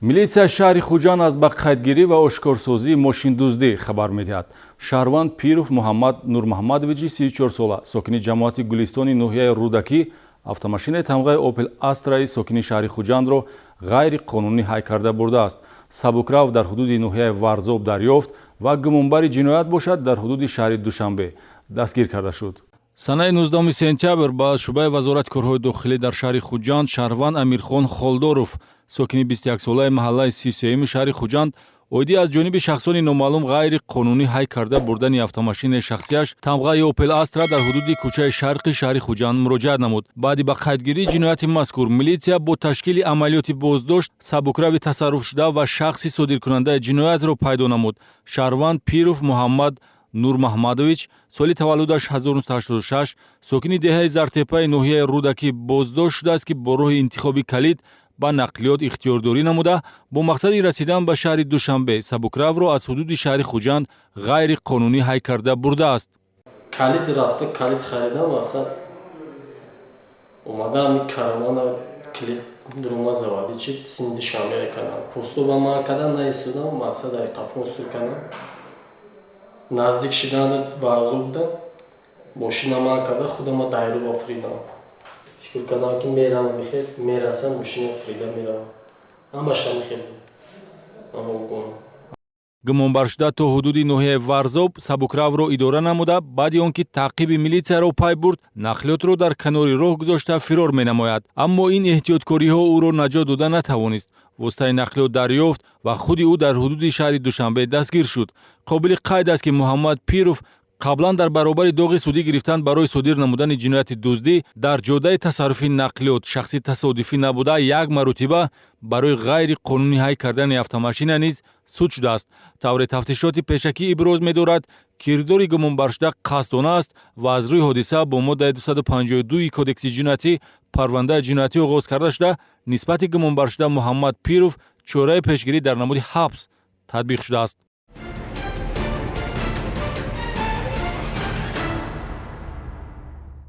милитсия шаҳри Хуҷанд аз ба қайдгирӣ ва ошкорсозии мошиндуздӣ хабар медиҳад. Шаҳрванд Пиров Муҳаммад Нурмуҳаммадовичи 34 сола, сокини ҷамоати Гулистони ноҳияи Рудакӣ, автомошинаи тамғаи Opel Astra-и сокини шаҳри Хуҷандро ғайриқонунӣ ҳай карда бурдааст. Сабукрав дар ҳудуди ноҳияи Варзоб дарёфт ва гумонбари ҷиноят бошад дар ҳудуди шаҳри Душанбе дастгир карда шуд. Санаи 19 сентябр ба шӯъбаи вазорати корҳои дохилӣ дар шаҳри Хуҷанд шаҳрванд Амирхон Холдоров, сокини 21-солаи маҳаллаи 33-юми шаҳри Хуҷанд, оиди аз ҷониби шахсони номаълум ғайриқонунӣ ҳай карда бурдани автомошинаи шахсияш тамғаи Opel Astra дар ҳудуди кӯчаи шарқи шаҳри Хуҷанд муроҷиат намуд. Баъди ба қайдгирии ҷинояти мазкур, милитсия бо ташкили амалиёти боздошт сабукрави тасарруфшуда ва шахси содиркунандаи ҷиноятро пайдо намуд. Шаҳрванд Пиров Муҳаммад Нурмуҳаммадович, соли таваллудаш 1986, сокини деҳаи Зартепаи ноҳияи Рудакӣ боздошт шудааст, ки бо роҳи интихоби калид ба нақлиёт ихтиёрдорӣ намуда, бо мақсади расидан ба шаҳри Душанбе сабукравро аз ҳудуди шаҳри Хуҷанд ғайриқонунӣ ҳай карда бурдааст. Калид рафта, калид харидам, мақсад омада ами каравана килид дурума завади чи синди шамия канам. Посто ба ман кадан наистодам, мақсад ай қафон сур канам. Наздик шиданда Варзоб будам, мошина ман када худама дайру ба фридам. Фикр кардам ки мерам мехед, мерасам мошина фрида мерам. Ҳамаша мехед. Ама угон. Гумонбаршуда то ҳудуди ноҳияи Варзоб сабукравро идора намуда, баъди он ки таъқиби милитсияро пай бурд, нақлиётро дар канори роҳ гузошта фирор менамояд. Аммо ин эҳтиёткориҳо ӯро наҷот дода натавонист. воситаи нақлиёт дарёфт ва худи ӯ дар ҳудуди шаҳри Душанбе дастгир шуд. Қобили қайд аст ки Муҳаммад Пиров қаблан дар баробари доғи судӣ гирифтан барои содир намудани ҷинояти дуздӣ дар ҷодаи тасарруфи нақлиёт шахси тасодифӣ набуда як маротиба барои ғайриқонунӣ ҳай кардани автомошина низ суд шудааст. тавре тафтишоти пешакӣ иброз медорад, кирдори гумонбаршуда қасдона аст ва аз рӯи ҳодиса бо моддаи 252 кодекси ҷиноятӣ парвандаи ҷиноятӣ оғоз карда шуда, нисбати гумонбаршуда Муҳаммад Пиров чораи пешгирӣ дар намуди ҳабс татбиқ шудааст.